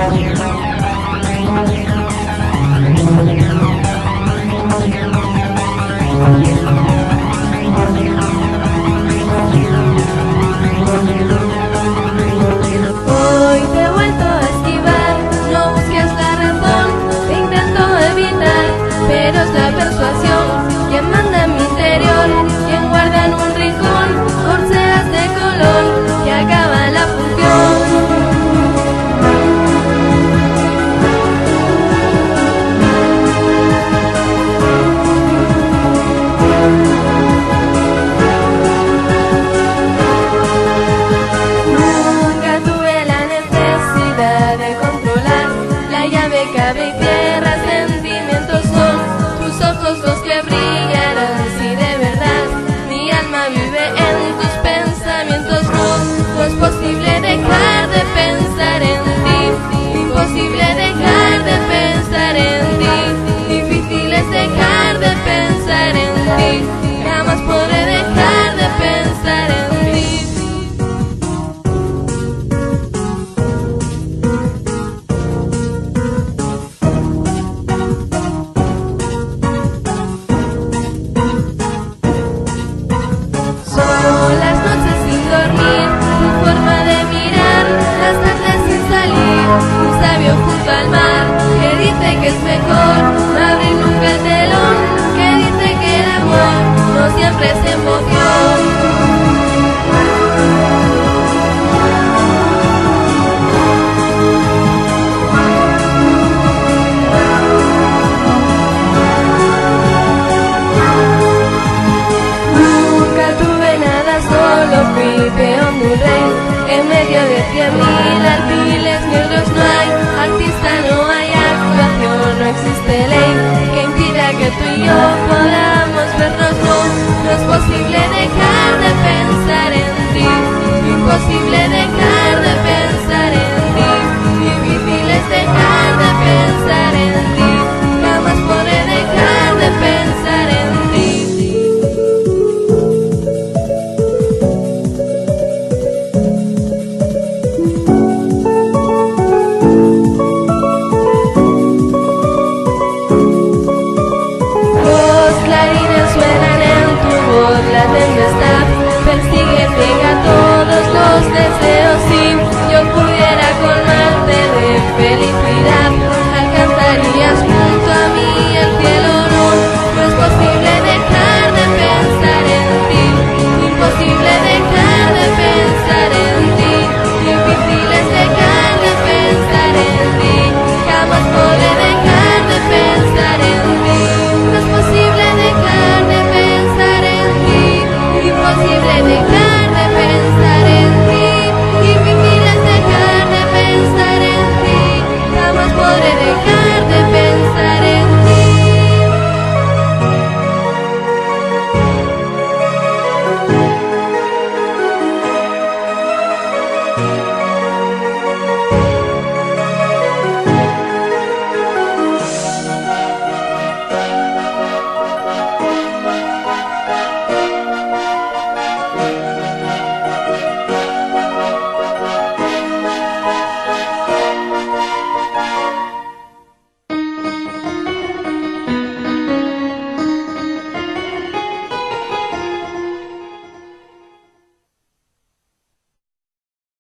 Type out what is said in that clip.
Hoy te he vuelto a esquivar, no busques la razón, te intento evitar, pero es la persuasión quien manda en mi interior, quien guarda en un rincón corceas de color que acaba la función. Cabe tierra, sentimientos son tus ojos los que brillarán. Si de verdad mi alma vive en tus pensamientos, no es posible dejar de pensar en ti, imposible dejar de pensar en ti, difícil es dejar de pensar en ti, jamás podré dejar de pensar en ti. Es mejor no abrir nunca el telón, que dice que el amor no siempre es emoción.